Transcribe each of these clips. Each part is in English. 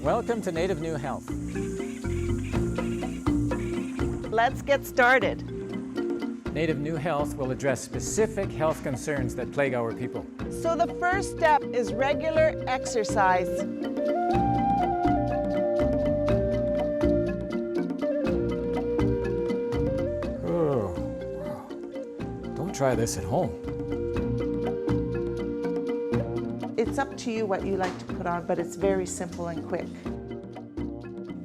Welcome to Native New Health. Let's get started. Native New Health will address specific health concerns that plague our people. So the first step is regular exercise. Oh, don't try this at home. It's up to you what you like to put on, but it's very simple and quick.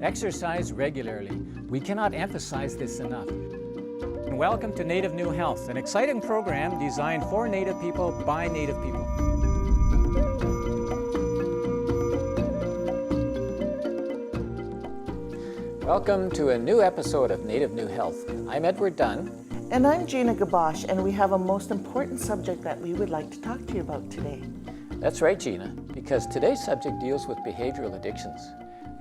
Exercise regularly. We cannot emphasize this enough. And welcome to Native New Health, an exciting program designed for Native people by Native people. Welcome to a new episode of Native New Health. I'm Edward Dunn. And I'm Gina Gabosh, and we have a most important subject that we would like to talk to you about today. That's right, Gina, because today's subject deals with behavioral addictions.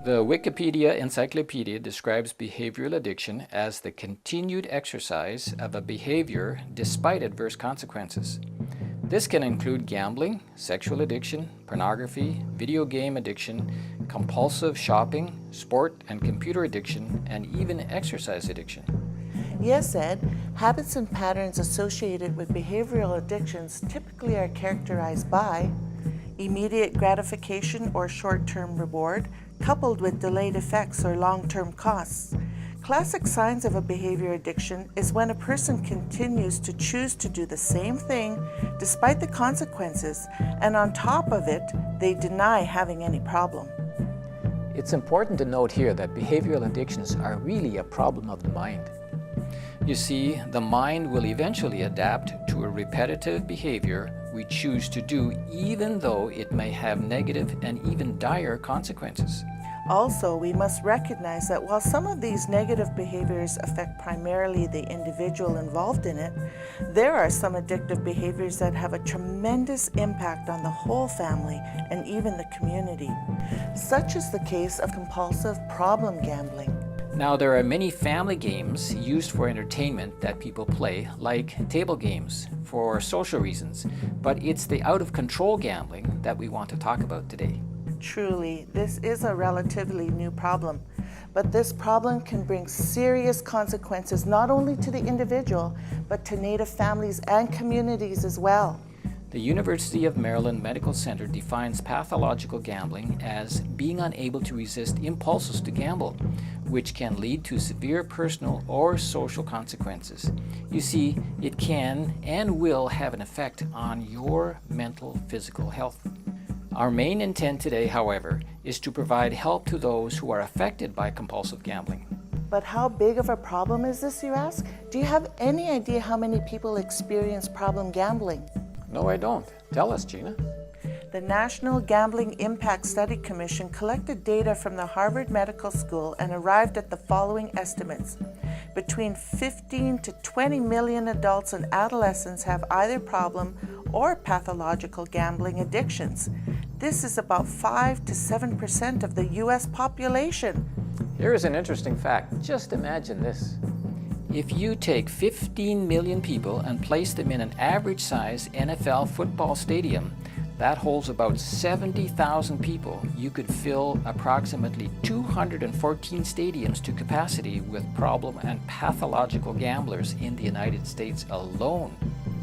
The Wikipedia Encyclopedia describes behavioral addiction as the continued exercise of a behavior despite adverse consequences. This can include gambling, sexual addiction, pornography, video game addiction, compulsive shopping, sport and computer addiction, and even exercise addiction. Yes, Ed, habits and patterns associated with behavioral addictions typically are characterized by immediate gratification or short-term reward, coupled with delayed effects or long-term costs. Classic signs of a behavior addiction is when a person continues to choose to do the same thing despite the consequences, and on top of it, they deny having any problem. It's important to note here that behavioral addictions are really a problem of the mind. You see, the mind will eventually adapt to a repetitive behavior we choose to do, even though it may have negative and even dire consequences. Also, we must recognize that while some of these negative behaviors affect primarily the individual involved in it, there are some addictive behaviors that have a tremendous impact on the whole family and even the community. Such is the case of compulsive problem gambling. Now, there are many family games used for entertainment that people play, like table games, for social reasons, but it's the out-of-control gambling that we want to talk about today. Truly, this is a relatively new problem, but this problem can bring serious consequences not only to the individual, but to Native families and communities as well. The University of Maryland Medical Center defines pathological gambling as being unable to resist impulses to gamble, which can lead to severe personal or social consequences. You see, it can and will have an effect on your mental, physical health. Our main intent today, however, is to provide help to those who are affected by compulsive gambling. But how big of a problem is this, you ask? Do you have any idea how many people experience problem gambling? No, I don't. Tell us, Gina. The National Gambling Impact Study Commission collected data from the Harvard Medical School and arrived at the following estimates. Between 15 to 20 million adults and adolescents have either problem or pathological gambling addictions. This is about 5 to 7% of the U.S. population. Here is an interesting fact. Just imagine this. If you take 15 million people and place them in an average-sized NFL football stadium that holds about 70,000 people, you could fill approximately 214 stadiums to capacity with problem and pathological gamblers in the United States alone.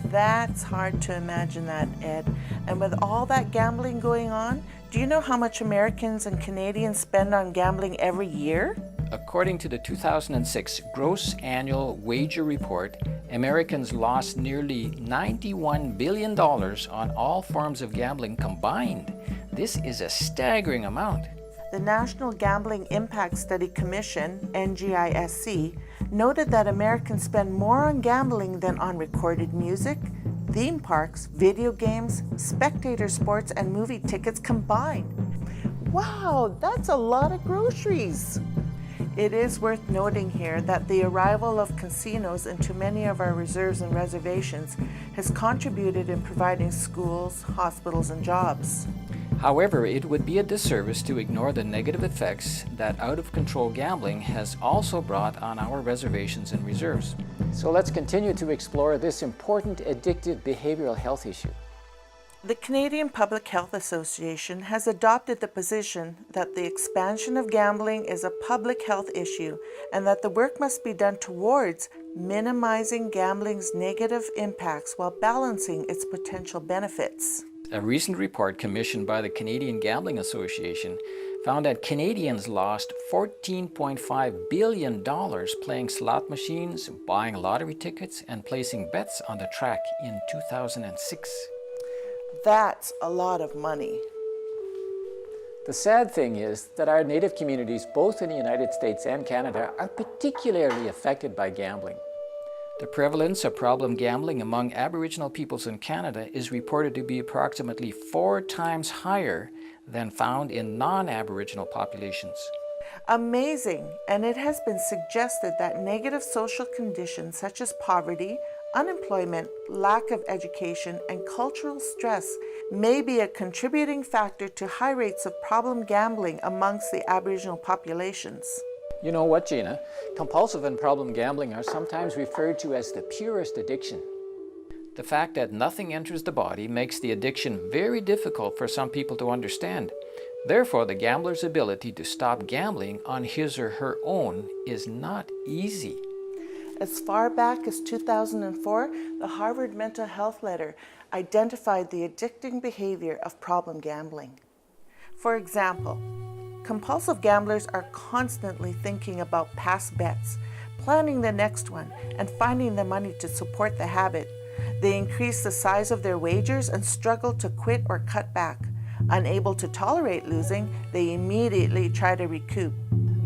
That's hard to imagine that, Ed. And with all that gambling going on, do you know how much Americans and Canadians spend on gambling every year? According to the 2006 Gross Annual Wager Report, Americans lost nearly $91 billion on all forms of gambling combined. This is a staggering amount. The National Gambling Impact Study Commission, NGISC, noted that Americans spend more on gambling than on recorded music, theme parks, video games, spectator sports, and movie tickets combined. Wow, that's a lot of groceries. It is worth noting here that the arrival of casinos into many of our reserves and reservations has contributed in providing schools, hospitals, and jobs. However, it would be a disservice to ignore the negative effects that out-of-control gambling has also brought on our reservations and reserves. So let's continue to explore this important addictive behavioral health issue. The Canadian Public Health Association has adopted the position that the expansion of gambling is a public health issue and that the work must be done towards minimizing gambling's negative impacts while balancing its potential benefits. A recent report commissioned by the Canadian Gambling Association found that Canadians lost $14.5 billion playing slot machines, buying lottery tickets, and placing bets on the track in 2006. That's a lot of money. The sad thing is that our Native communities, both in the United States and Canada, are particularly affected by gambling. The prevalence of problem gambling among Aboriginal peoples in Canada is reported to be approximately 4 times higher than found in non-Aboriginal populations. Amazing, and it has been suggested that negative social conditions such as poverty, unemployment, lack of education, and cultural stress may be a contributing factor to high rates of problem gambling amongst the Aboriginal populations. You know what, Gina? Compulsive and problem gambling are sometimes referred to as the purest addiction. The fact that nothing enters the body makes the addiction very difficult for some people to understand. Therefore, the gambler's ability to stop gambling on his or her own is not easy. As far back as 2004, the Harvard Mental Health Letter identified the addicting behavior of problem gambling. For example, compulsive gamblers are constantly thinking about past bets, planning the next one, and finding the money to support the habit. They increase the size of their wagers and struggle to quit or cut back. Unable to tolerate losing, they immediately try to recoup.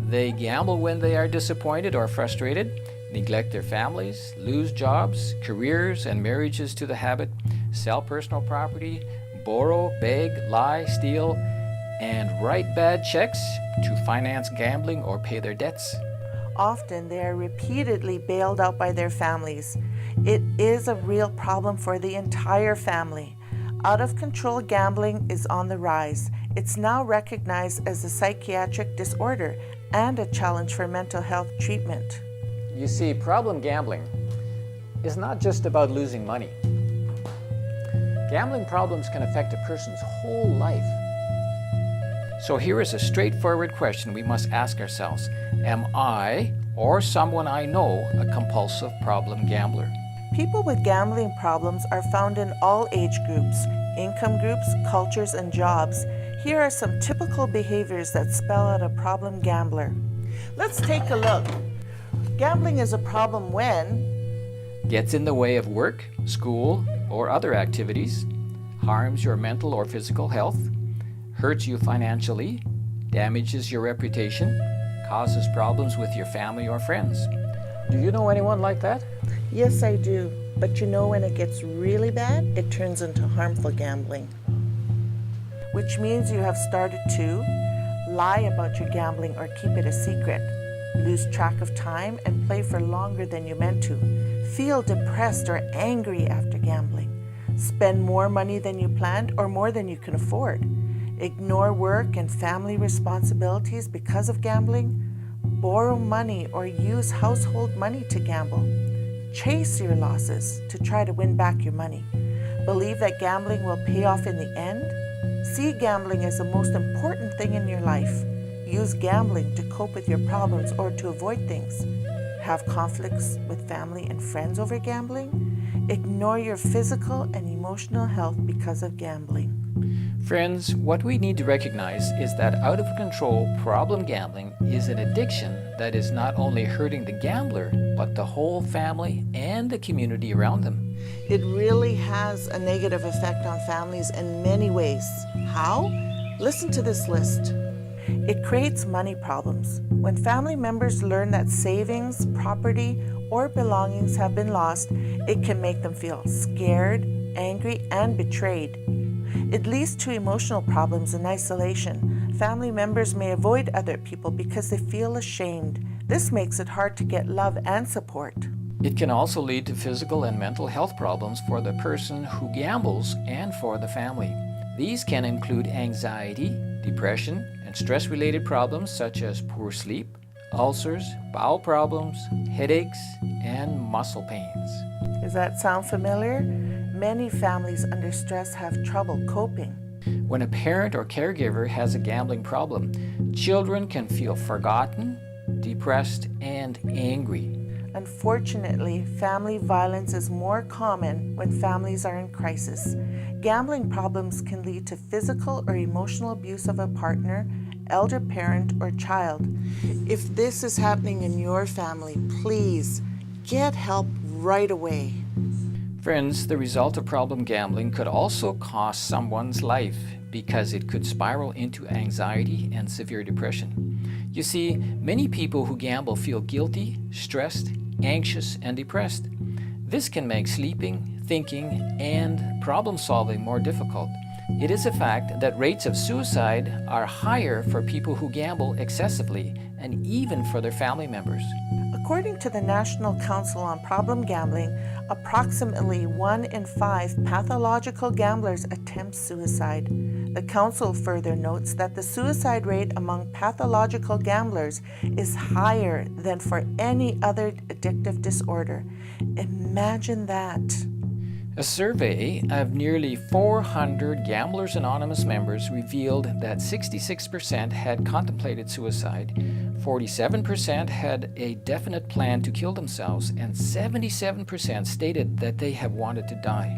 They gamble when they are disappointed or frustrated, neglect their families, lose jobs, careers, and marriages to the habit, sell personal property, borrow, beg, lie, steal, and write bad checks to finance gambling or pay their debts. Often they are repeatedly bailed out by their families. It is a real problem for the entire family. Out-of-control gambling is on the rise. It's now recognized as a psychiatric disorder and a challenge for mental health treatment. You see, problem gambling is not just about losing money. Gambling problems can affect a person's whole life. So here is a straightforward question we must ask ourselves. Am I, or someone I know, a compulsive problem gambler? People with gambling problems are found in all age groups, income groups, cultures, and jobs. Here are some typical behaviors that spell out a problem gambler. Let's take a look. Gambling is a problem when Gets in the way of work, school, or other activities, harms your mental or physical health, hurts you financially, damages your reputation, causes problems with your family or friends. Do you know anyone like that? Yes, I do. But you know, when it gets really bad, it turns into harmful gambling. Which means you have started to lie about your gambling or keep it a secret, lose track of time and play for longer than you meant to, feel depressed or angry after gambling, spend more money than you planned or more than you can afford, ignore work and family responsibilities because of gambling, borrow money or use household money to gamble, chase your losses to try to win back your money, believe that gambling will pay off in the end, see gambling as the most important thing in your life, use gambling to cope with your problems or to avoid things, have conflicts with family and friends over gambling, ignore your physical and emotional health because of gambling. Friends, what we need to recognize is that out-of-control problem gambling is an addiction that is not only hurting the gambler, but the whole family and the community around them. It really has a negative effect on families in many ways. How? Listen to this list. It creates money problems. When family members learn that savings, property, or belongings have been lost, it can make them feel scared, angry, and betrayed. It leads to emotional problems and isolation. Family members may avoid other people because they feel ashamed. This makes it hard to get love and support. It can also lead to physical and mental health problems for the person who gambles and for the family. These can include anxiety, depression, and stress-related problems such as poor sleep, ulcers, bowel problems, headaches, and muscle pains. Does that sound familiar? Many families under stress have trouble coping. When a parent or caregiver has a gambling problem, children can feel forgotten, depressed, and angry. Unfortunately, family violence is more common when families are in crisis. Gambling problems can lead to physical or emotional abuse of a partner, elder parent, or child. If this is happening in your family, please get help right away. Friends, the result of problem gambling could also cost someone's life because it could spiral into anxiety and severe depression. You see, many people who gamble feel guilty, stressed, anxious, and depressed. This can make sleeping, thinking, and problem solving more difficult. It is a fact that rates of suicide are higher for people who gamble excessively and even for their family members. According to the National Council on Problem Gambling, approximately 1 in 5 pathological gamblers attempt suicide. The council further notes that the suicide rate among pathological gamblers is higher than for any other addictive disorder. Imagine that. A survey of nearly 400 Gamblers Anonymous members revealed that 66% had contemplated suicide, 47% had a definite plan to kill themselves, and 77% stated that they have wanted to die.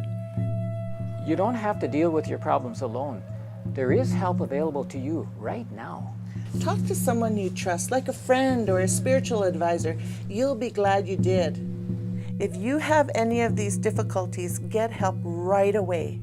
You don't have to deal with your problems alone. There is help available to you right now. Talk to someone you trust, like a friend or a spiritual advisor. You'll be glad you did. If you have any of these difficulties, get help right away.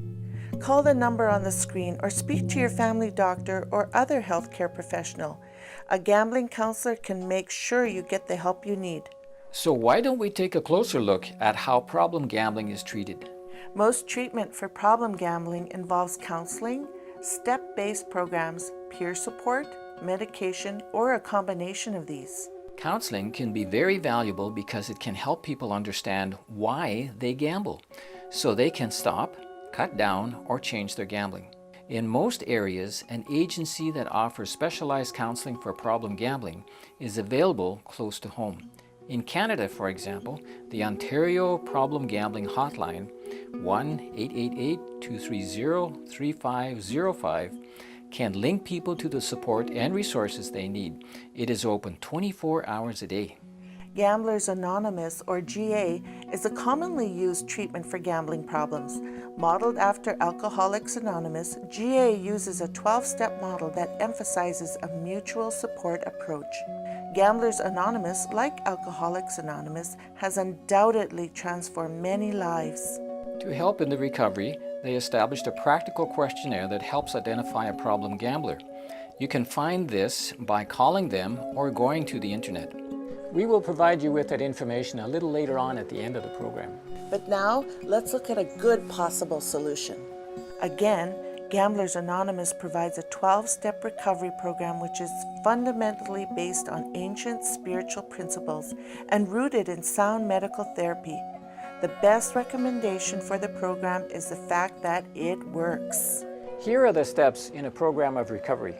Call the number on the screen or speak to your family doctor or other healthcare professional. A gambling counselor can make sure you get the help you need. So why don't we take a closer look at how problem gambling is treated? Most treatment for problem gambling involves counseling, step-based programs, peer support, medication, or a combination of these. Counseling can be very valuable because it can help people understand why they gamble, so they can stop, cut down, or change their gambling. In most areas, an agency that offers specialized counseling for problem gambling is available close to home. In Canada, for example, the Ontario Problem Gambling Hotline, 1-888-230-3505, can link people to the support and resources they need. It is open 24 hours a day. Gamblers Anonymous, or GA, is a commonly used treatment for gambling problems. Modeled after Alcoholics Anonymous, GA uses a 12-step model that emphasizes a mutual support approach. Gamblers Anonymous, like Alcoholics Anonymous, has undoubtedly transformed many lives. To help in the recovery, they established a practical questionnaire that helps identify a problem gambler. You can find this by calling them or going to the internet. We will provide you with that information a little later on at the end of the program. But now, let's look at a good possible solution. Again, Gamblers Anonymous provides a 12-step recovery program which is fundamentally based on ancient spiritual principles and rooted in sound medical therapy. The best recommendation for the program is the fact that it works. Here are the steps in a program of recovery.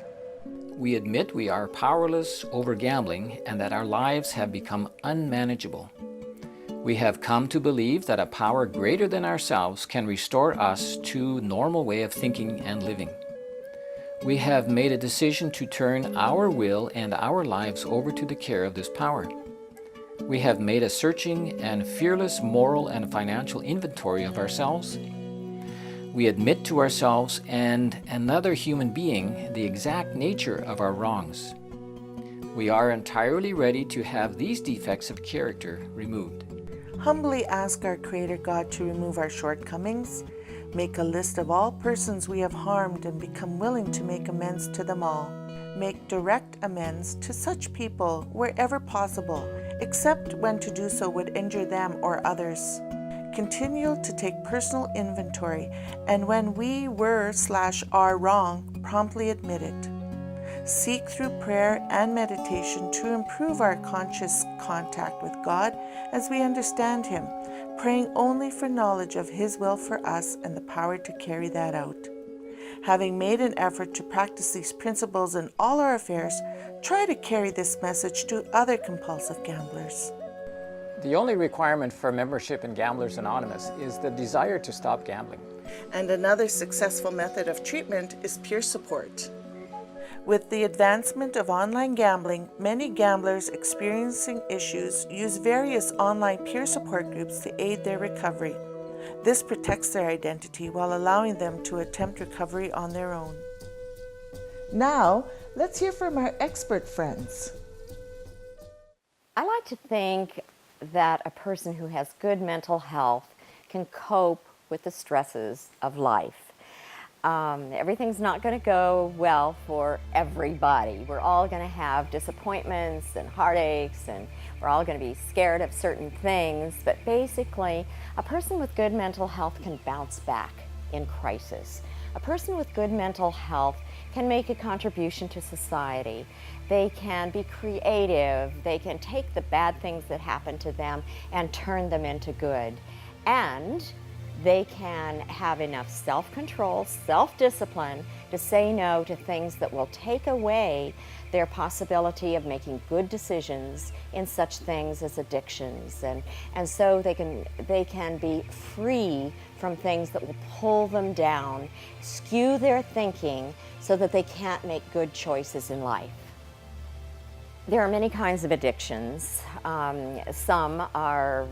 We admit we are powerless over gambling and that our lives have become unmanageable. We have come to believe that a power greater than ourselves can restore us to normal way of thinking and living. We have made a decision to turn our will and our lives over to the care of this power. We have made a searching and fearless moral and financial inventory of ourselves. We admit to ourselves and another human being the exact nature of our wrongs. We are entirely ready to have these defects of character removed. Humbly ask our Creator God to remove our shortcomings, make a list of all persons we have harmed and become willing to make amends to them all. Make direct amends to such people wherever possible, except when to do so would injure them or others. Continue to take personal inventory, and when we were/are wrong, promptly admit it. Seek through prayer and meditation to improve our conscious contact with God as we understand Him, praying only for knowledge of His will for us and the power to carry that out. Having made an effort to practice these principles in all our affairs, try to carry this message to other compulsive gamblers. The only requirement for membership in Gamblers Anonymous is the desire to stop gambling. And another successful method of treatment is peer support. With the advancement of online gambling, many gamblers experiencing issues use various online peer support groups to aid their recovery. This protects their identity while allowing them to attempt recovery on their own. Now, let's hear from our expert friends. I like to think that a person who has good mental health can cope with the stresses of life. Everything's not going to go well for everybody. We're all going to have disappointments and heartaches, and we're all going to be scared of certain things, but basically, a person with good mental health can bounce back in crisis. A person with good mental health can make a contribution to society. They can be creative. They can take the bad things that happen to them and turn them into good. And they can have enough self-control, self-discipline to say no to things that will take away their possibility of making good decisions in such things as addictions. And so they can be free from things that will pull them down, skew their thinking so that they can't make good choices in life. There are many kinds of addictions. Some are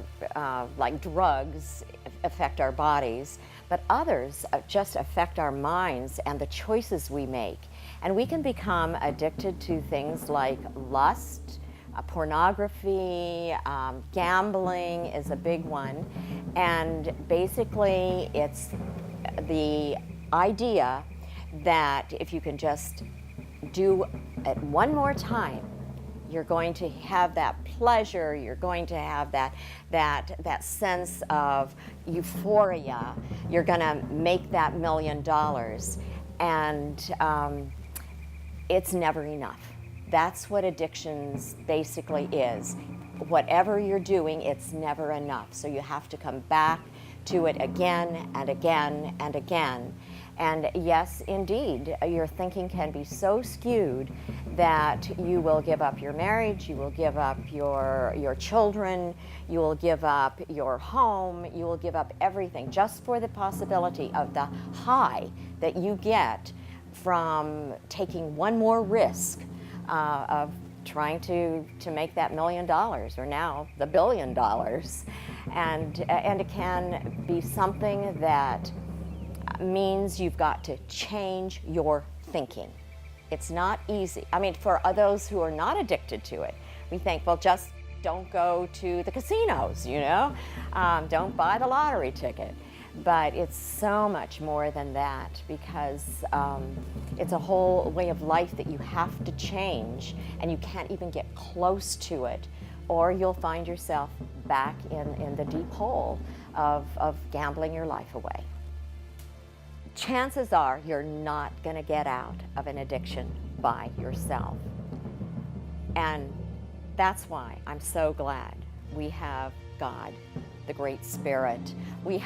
like drugs, affect our bodies, but others just affect our minds and the choices we make. And we can become addicted to things like lust, pornography, gambling is a big one. And basically it's the idea that if you can just do it one more time, you're going to have that pleasure, you're going to have that sense of euphoria, you're going to make that $1 million, and it's never enough. That's what addictions basically is. Whatever you're doing, it's never enough. So you have to come back to it again and again and again. And yes, indeed, your thinking can be so skewed that you will give up your marriage, you will give up your children, you will give up your home, you will give up everything just for the possibility of the high that you get from taking one more risk of trying to make that $1 million, or now the $1 billion. And it can be something that means you've got to change your thinking. It's not easy. I mean, for those who are not addicted to it, we think, well, just don't go to the casinos, you know? Don't buy the lottery ticket. But it's so much more than that, because it's a whole way of life that you have to change, and you can't even get close to it, or you'll find yourself back in the deep hole of gambling your life away. Chances are you're not going to get out of an addiction by yourself. And that's why I'm so glad we have God, the Great Spirit. We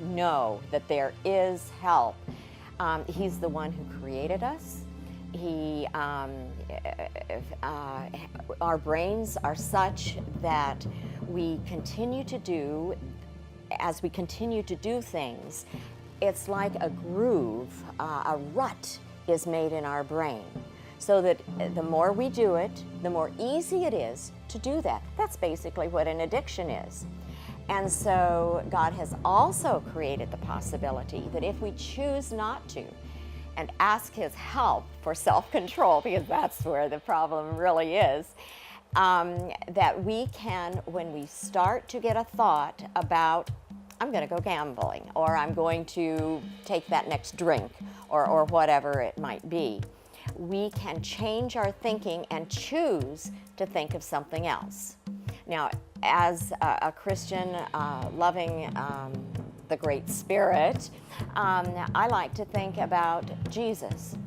know that there is help. He's the one who created us. Our brains are such that we continue to do, as we continue to do things, it's like a groove, a rut is made in our brain, so that the more we do it, the more easy it is to do that. That's basically what an addiction is. And so God has also created the possibility that if we choose not to and ask His help for self-control, because that's where the problem really is, that we can, when we start to get a thought about, I'm going to go gambling, or I'm going to take that next drink, or whatever it might be, we can change our thinking and choose to think of something else. Now, as a Christian loving the Great Spirit, I like to think about Jesus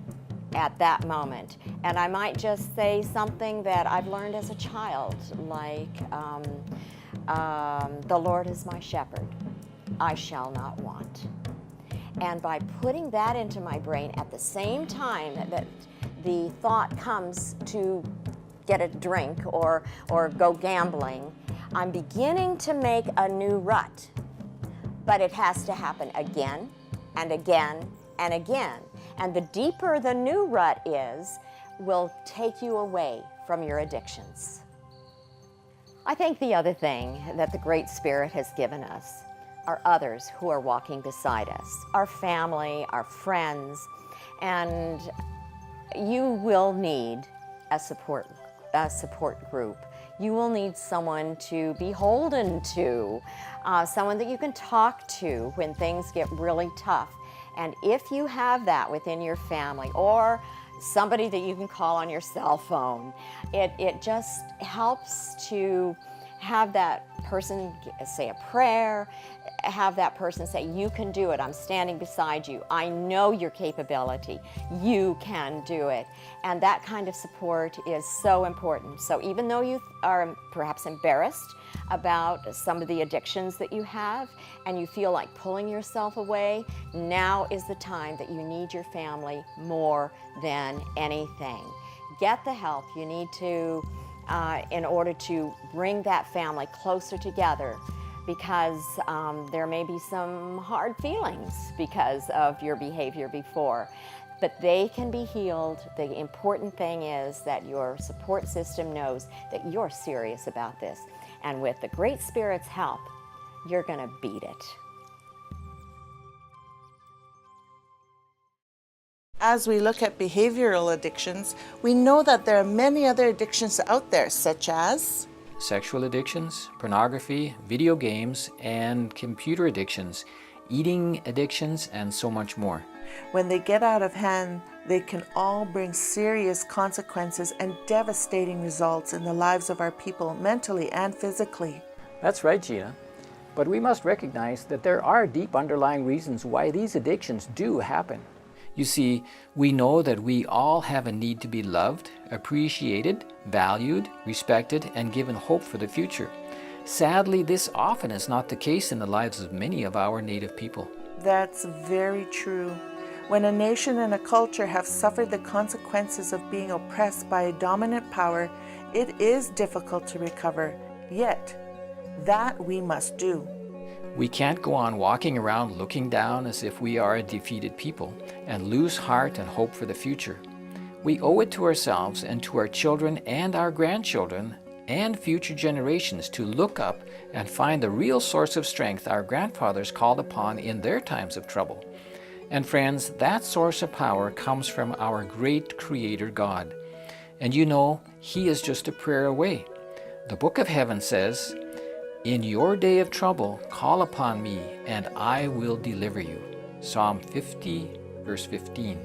at that moment. And I might just say something that I've learned as a child, like, the Lord is my shepherd, I shall not want. And by putting that into my brain at the same time that the thought comes to get a drink or go gambling, I'm beginning to make a new rut. But it has to happen again and again and again. And the deeper the new rut is, will take you away from your addictions. I think the other thing that the Great Spirit has given us are others who are walking beside us, our family, our friends, and you will need a support group. You will need someone to be beholden to, someone that you can talk to when things get really tough. And if you have that within your family, or somebody that you can call on your cell phone, it just helps to have that person say a prayer, have that person say, you can do it, I'm standing beside you, I know your capability, you can do it. And that kind of support is so important. So even though you are perhaps embarrassed about some of the addictions that you have and you feel like pulling yourself away, now is the time that you need your family more than anything. Get the help you need to in order to bring that family closer together, because there may be some hard feelings because of your behavior before, but they can be healed. The important thing is that your support system knows that you're serious about this. And with the Great Spirit's help, you're going to beat it. As we look at behavioral addictions, we know that there are many other addictions out there, such as sexual addictions, pornography, video games, and computer addictions, eating addictions, and so much more. when they get out of hand, they can all bring serious consequences and devastating results in the lives of our people, mentally and physically. That's right, Gina. But we must recognize that there are deep underlying reasons why these addictions do happen. You see, we know that we all have a need to be loved, appreciated, valued, respected, and given hope for the future. Sadly, this often is not the case in the lives of many of our Native people. That's very true. When a nation and a culture have suffered the consequences of being oppressed by a dominant power, it is difficult to recover. Yet, that we must do. We can't go on walking around looking down as if we are a defeated people and lose heart and hope for the future. We owe it to ourselves and to our children and our grandchildren and future generations to look up and find the real source of strength our grandfathers called upon in their times of trouble. And friends, that source of power comes from our great Creator God. And you know, He is just a prayer away. The Book of Heaven says, "In your day of trouble, call upon me, and I will deliver you." Psalm 50, verse 15.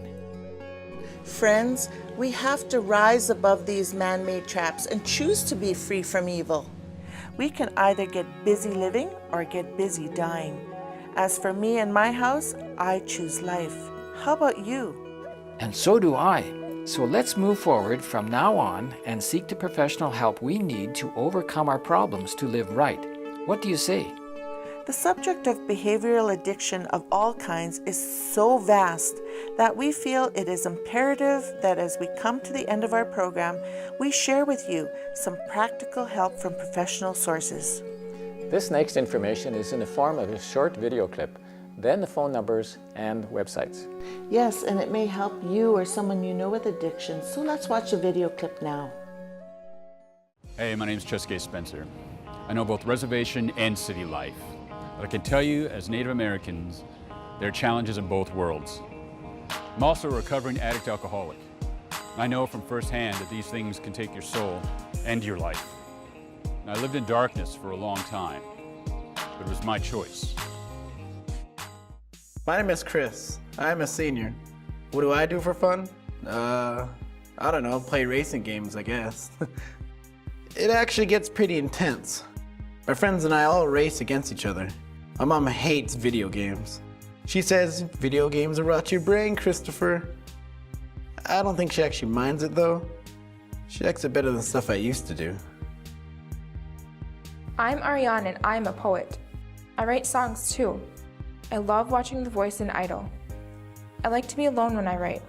Friends, we have to rise above these man-made traps and choose to be free from evil. We can either get busy living or get busy dying. As for me and my house, I choose life. How about you? And so do I. So let's move forward from now on and seek the professional help we need to overcome our problems to live right. What do you say? The subject of behavioral addiction of all kinds is so vast that we feel it is imperative that as we come to the end of our program, we share with you some practical help from professional sources. This next information is in the form of a short video clip, then the phone numbers and websites. Yes, and it may help you or someone you know with addiction, so let's watch the video clip now. Hey, my name's Cheske Spencer. I know both reservation and city life. But I can tell you, as Native Americans, there are challenges in both worlds. I'm also a recovering addict alcoholic. I know from firsthand that these things can take your soul and your life. And I lived in darkness for a long time, but it was my choice. My name is Chris. I'm a senior. What do I do for fun? I don't know, play racing games, I guess. It actually gets pretty intense. My friends and I all race against each other. My mom hates video games. She says, video games will rot your brain, Christopher. I don't think she actually minds it though. She likes it better than stuff I used to do. I'm Ariane and I'm a poet. I write songs too. I love watching The Voice and Idol. I like to be alone when I write.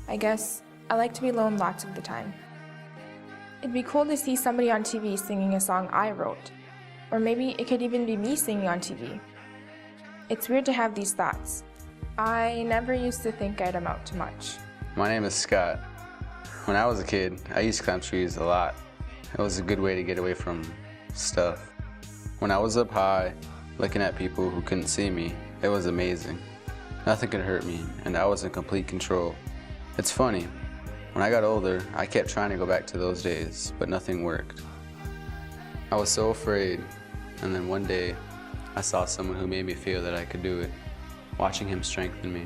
I guess I like to be alone lots of the time. It'd be cool to see somebody on TV singing a song I wrote. Or maybe it could even be me singing on TV. It's weird to have these thoughts. I never used to think I'd amount to much. My name is Scott. When I was a kid, I used to climb trees a lot. It was a good way to get away from stuff. When I was up high, looking at people who couldn't see me, it was amazing. Nothing could hurt me, and I was in complete control. It's funny, when I got older, I kept trying to go back to those days, but nothing worked. I was so afraid, and then one day, I saw someone who made me feel that I could do it, watching him strengthen me.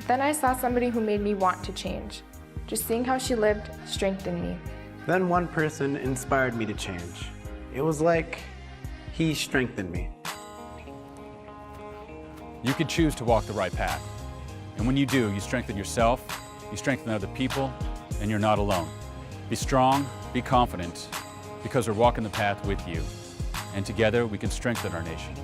Then I saw somebody who made me want to change. Just seeing how she lived strengthened me. Then one person inspired me to change. It was like he strengthened me. You could choose to walk the right path. And when you do, you strengthen yourself, you strengthen other people, and you're not alone. Be strong, be confident, because we're walking the path with you. And together we can strengthen our nation.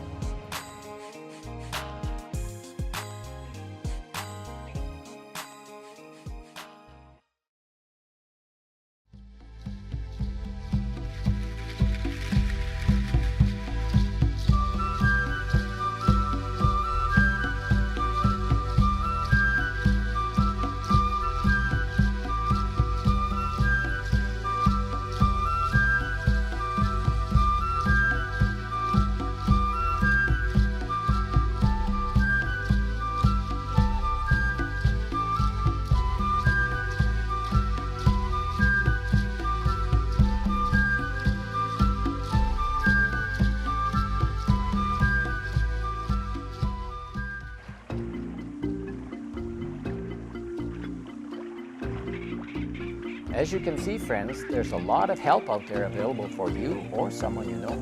As you can see, friends, there's a lot of help out there available for you or someone you know.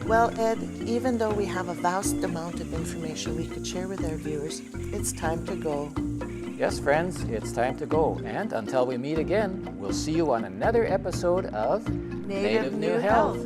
Well, Ed, even though we have a vast amount of information we could share with our viewers, it's time to go. Yes, friends, it's time to go. And until we meet again, we'll see you on another episode of Native New Health.